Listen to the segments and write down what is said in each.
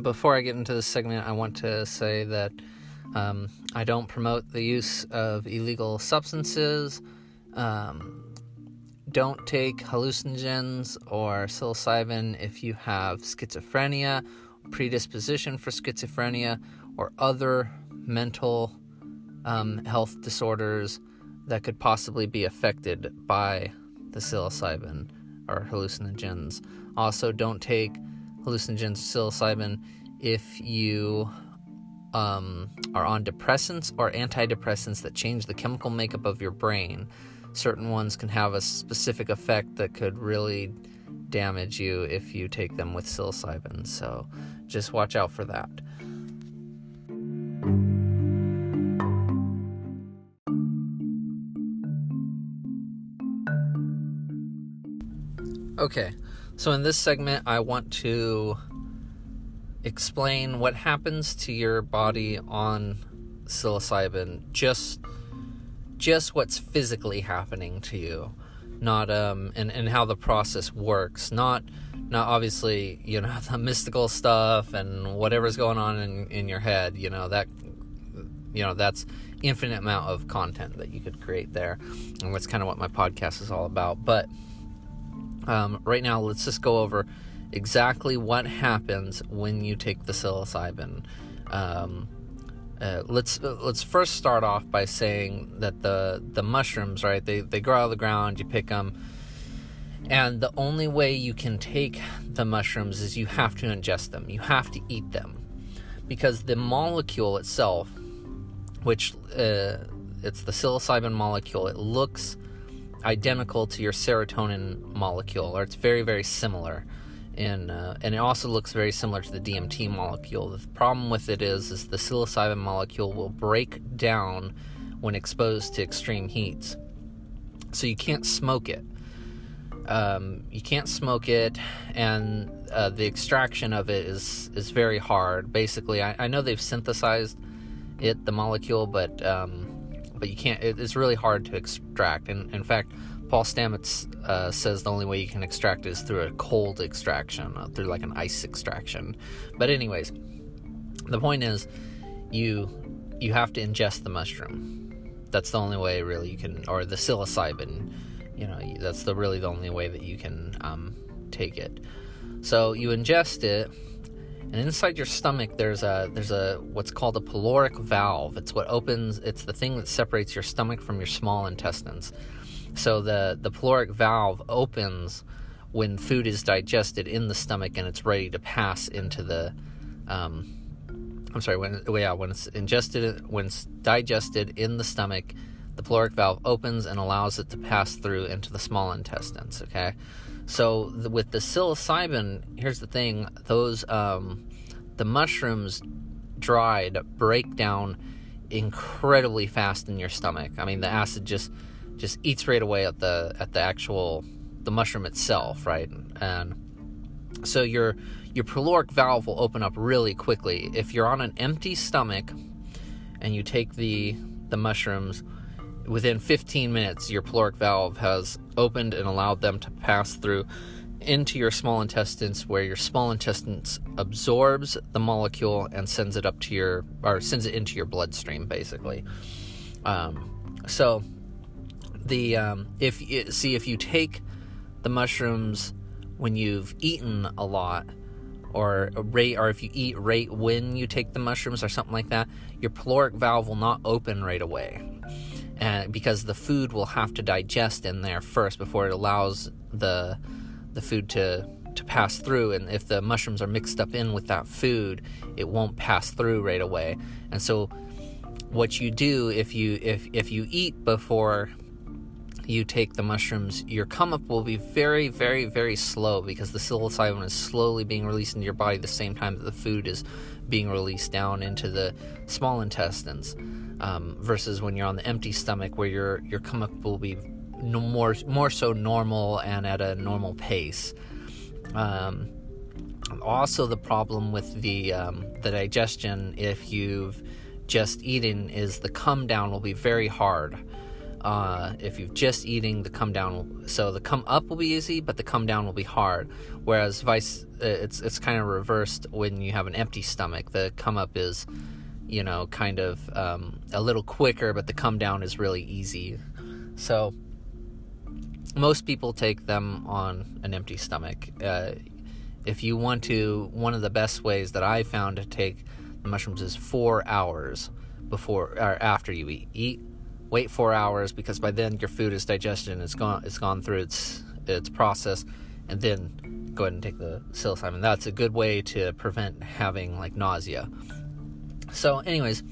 Before I get into this segment, I want to say that I don't promote the use of illegal substances. Don't take hallucinogens or psilocybin if you have schizophrenia, predisposition for schizophrenia, or other mental health disorders that could possibly be affected by the psilocybin or hallucinogens. Also, don't take hallucinogens or psilocybin if you are on depressants or antidepressants that change the chemical makeup of your brain. Certain ones can have a specific effect that could really damage you if you take them with psilocybin, so just watch out for that. Okay, so in this segment, I want to explain what happens to your body on psilocybin, just what's physically happening to you, not and how the process works, not obviously, the mystical stuff and whatever's going on in your head, that's infinite amount of content that you could create there, and that's kind of what my podcast is all about. But right now, let's just go over exactly what happens when you take the psilocybin. Let's first start off by saying that the mushrooms, right? They grow out of the ground. You pick them, and the only way you can take the mushrooms is you have to ingest them. You have to eat them, because the molecule itself, which it's the psilocybin molecule, it looks identical to your serotonin molecule, or it's very, very similar. And it also looks very similar to the DMT molecule. The problem with it is the psilocybin molecule will break down when exposed to extreme heats. So you can't smoke it. And the extraction of it is very hard. Basically, I know they've synthesized the molecule, but you can't. It's really hard to extract. And in fact, Paul Stamets says the only way you can extract it is through a cold extraction, through like an ice extraction. But anyways, the point is, you have to ingest the mushroom. That's the only way really you can, or the psilocybin. That's really the only way that you can take it. So you ingest it, and inside your stomach there's a what's called a pyloric valve. It's what opens. It's the thing that separates your stomach from your small intestines. So the pyloric valve opens when food is digested in the stomach and it's ready to pass into the when it's ingested, when it's digested in the stomach, the pyloric valve opens and allows it to pass through into the small intestines. Okay, so with the psilocybin, here's the thing: those the mushrooms dried break down incredibly fast in your stomach. I mean, the acid just eats right away at the mushroom itself, right? And so your pyloric valve will open up really quickly. If you're on an empty stomach and you take the mushrooms, within 15 minutes your pyloric valve has opened and allowed them to pass through into your small intestines, where your small intestines absorbs the molecule and sends it into your bloodstream, basically. So if you take the mushrooms when you've eaten a lot, or if you eat right when you take the mushrooms or something like that, your pyloric valve will not open right away, and because the food will have to digest in there first before it allows the food to pass through. And if the mushrooms are mixed up in with that food, it won't pass through right away. And so what you do if you eat before you take the mushrooms, your come up will be very, very, very slow, because the psilocybin is slowly being released into your body the same time that the food is being released down into the small intestines, versus when you're on the empty stomach, where your come up will be more so normal and at a normal pace. Also, the problem with the digestion, if you've just eaten, is the come down will be very hard. If you're just eating, the come down, so the come up will be easy, but the come down will be hard. Whereas it's kind of reversed when you have an empty stomach. The come up is, kind of a little quicker, but the come down is really easy. So most people take them on an empty stomach. If you want to, one of the best ways that I found to take the mushrooms is 4 hours before or after you eat. Wait 4 hours, because by then your food is digested and it's gone through its process, and then go ahead and take the psilocybin. That's a good way to prevent having like nausea. So anyways,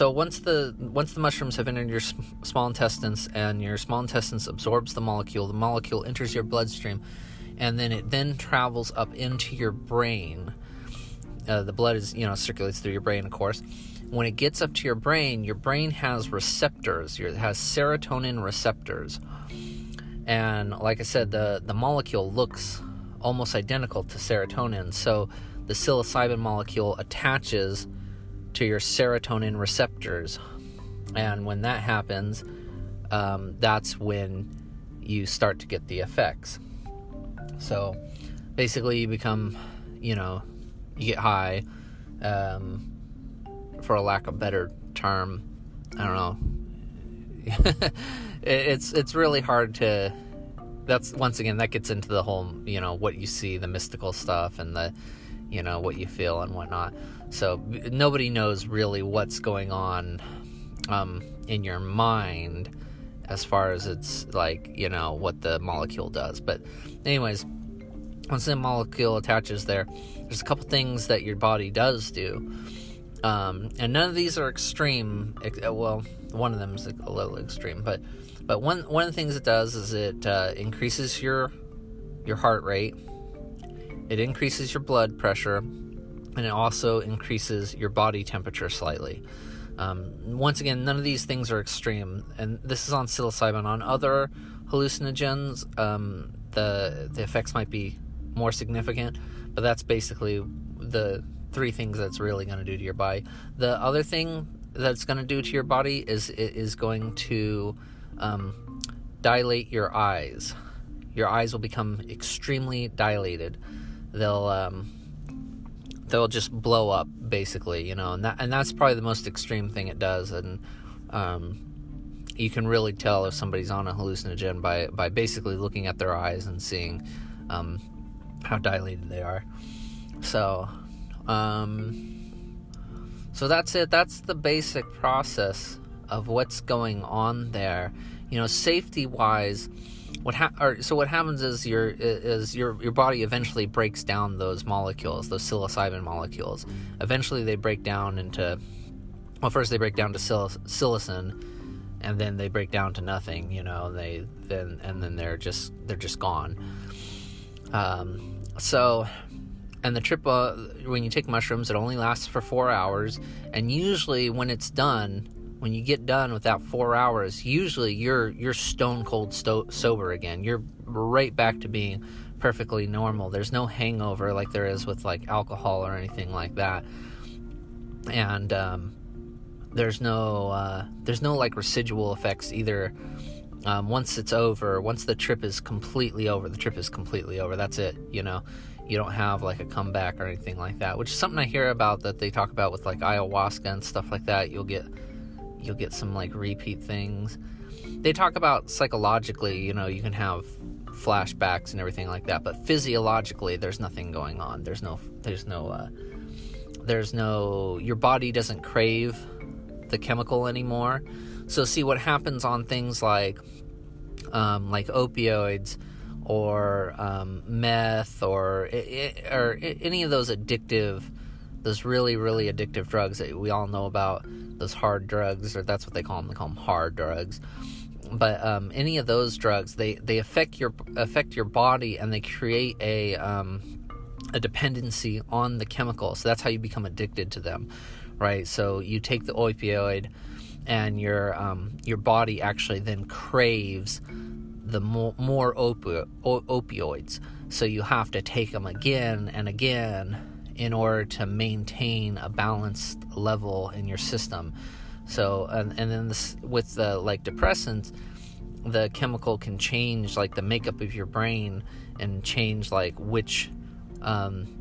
once the mushrooms have entered your small intestines and your small intestines absorbs the molecule enters your bloodstream, and then it travels up into your brain. The blood is, circulates through your brain, of course. When it gets up to your brain has receptors. It has serotonin receptors. And like I said, the molecule looks almost identical to serotonin. So the psilocybin molecule attaches to your serotonin receptors. And when that happens, that's when you start to get the effects. So basically you become, you get high, for a lack of a better term. I don't know. It's really hard to, that's, once again, that gets into the whole, what you see, the mystical stuff, and the, what you feel and whatnot. So nobody knows really what's going on in your mind as far as it's like, what the molecule does. But anyways, once the molecule attaches there's a couple things that your body does do. And none of these are extreme. Well, one of them is a little extreme, but one of the things it does is it increases your heart rate. It increases your blood pressure, and it also increases your body temperature slightly. Once again, none of these things are extreme, and this is on psilocybin. On other hallucinogens, the effects might be more significant, but that's basically the 3 things that's really going to do to your body. The other thing that's going to do to your body is going to dilate your eyes. Your eyes will become extremely dilated. They'll just blow up, basically, and that's probably the most extreme thing it does. And you can really tell if somebody's on a hallucinogen by basically looking at their eyes and seeing how dilated they are. So that's it. That's the basic process of what's going on there. Safety wise, what happens is your body eventually breaks down those molecules, those psilocybin molecules. Eventually they break down into, first they break down to psilocin, and then they break down to nothing. Then they're just gone. And the trip, when you take mushrooms, it only lasts for 4 hours. And usually when it's done, when you get done with that 4 hours, usually you're stone cold sober again. You're right back to being perfectly normal. There's no hangover like there is with like alcohol or anything like that. And there's no like residual effects either. Once it's over, once the trip is completely over, that's it. You don't have like a comeback or anything like that, which is something I hear about that they talk about with like ayahuasca and stuff like that. You'll get some like repeat things. They talk about psychologically, you can have flashbacks and everything like that, but physiologically there's nothing going on. There's no your body doesn't crave the chemical anymore. So see what happens on things like opioids or meth or any of those really, really addictive drugs that we all know about, those hard drugs, or that's what they call them. They call them hard drugs. But any of those drugs, they affect your body, and they create a dependency on the chemical. So that's how you become addicted to them, right? So you take the opioid, and your body actually then craves the more opioids. So you have to take them again and again in order to maintain a balanced level in your system. So, and then this, with the like depressants, the chemical can change like the makeup of your brain and change like which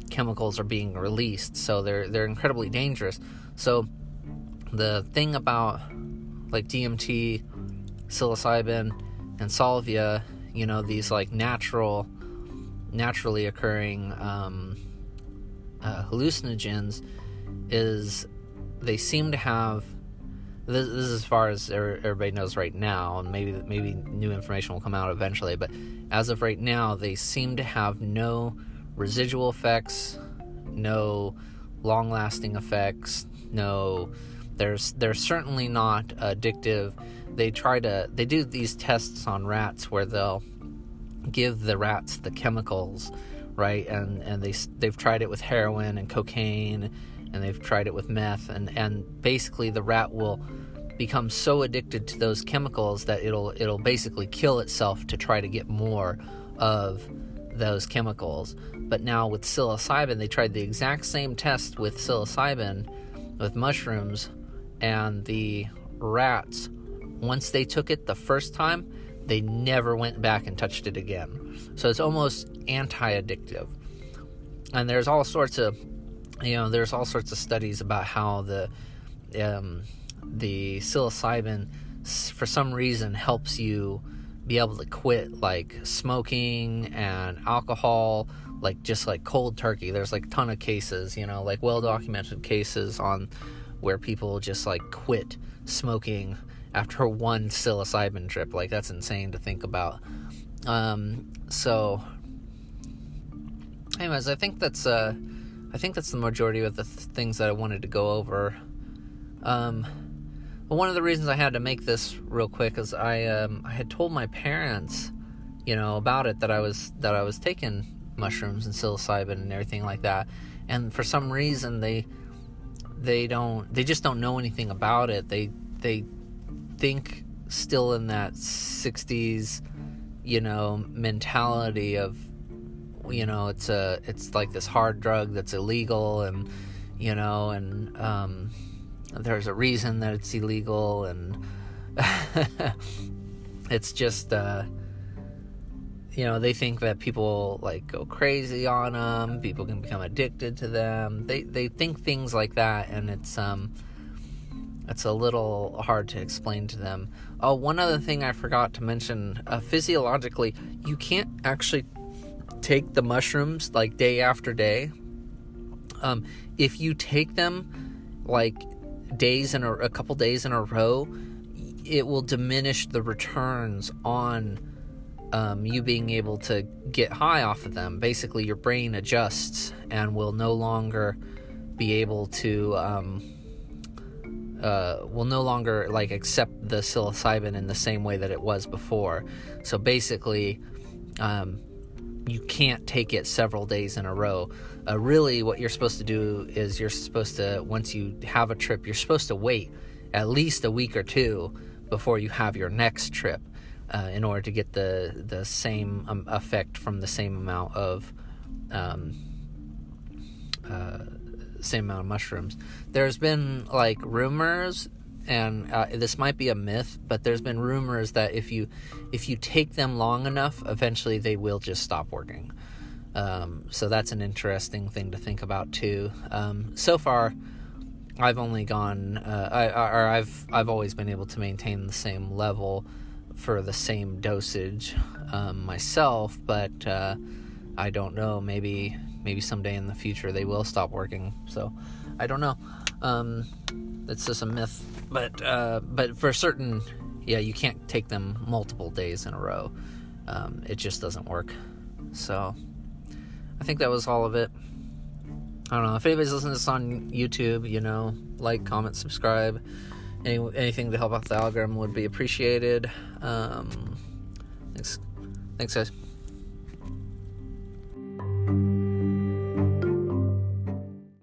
chemicals are being released. So they're incredibly dangerous. So the thing about like DMT, psilocybin, and salvia, you know, these like naturally occurring hallucinogens, is they seem to have, this is as far as everybody knows right now, and maybe new information will come out eventually, but as of right now, they seem to have no residual effects, no long-lasting effects, they're certainly not addictive. They do these tests on rats where they'll give the rats the chemicals, right? And they've tried it with heroin and cocaine, and they've tried it with meth, and basically the rat will become so addicted to those chemicals that it'll basically kill itself to try to get more of those chemicals. But now with psilocybin, they tried the exact same test with psilocybin with mushrooms, and the rats, once they took it the first time, they never went back and touched it again. So it's almost anti-addictive. And there's all sorts of studies about how the psilocybin, for some reason, helps you be able to quit like smoking and alcohol, like just like cold turkey. There's like a ton of cases, you know, like well-documented cases on where people just like quit smoking after one psilocybin trip. Like, that's insane to think about. So anyways, I think that's the majority of the things that I wanted to go over. But one of the reasons I had to make this real quick is I had told my parents, you know, about it, that I was taking mushrooms and psilocybin and everything like that, and for some reason they just don't know anything about it. They think still in that 60s, you know, mentality of, you know, it's like this hard drug that's illegal, and you know, and there's a reason that it's illegal, and it's just you know, they think that people like go crazy on them, people can become addicted to them. They think things like that, and it's a little hard to explain to them. Oh, one other thing I forgot to mention, physiologically, you can't actually take the mushrooms like day after day. If you take them like a couple days in a row, it will diminish the returns on you being able to get high off of them. Basically, your brain adjusts and will no longer be able to will no longer like accept the psilocybin in the same way that it was before. So basically, you can't take it several days in a row. Really, what you're supposed to do is once you have a trip, you're supposed to wait at least a week or two before you have your next trip, in order to get the same effect from the same amount of mushrooms. There's been like rumors, and this might be a myth, but there's been rumors that if you take them long enough, eventually they will just stop working. So that's an interesting thing to think about too. So far, I've only gone, I've always been able to maintain the same level for the same dosage myself, but I don't know. Maybe someday in the future they will stop working. So I don't know. It's just a myth. But for certain, yeah, you can't take them multiple days in a row. It just doesn't work. So I think that was all of it. I don't know. If anybody's listening to this on YouTube, you know, like, comment, subscribe. Anything to help out the algorithm would be appreciated. Thanks guys.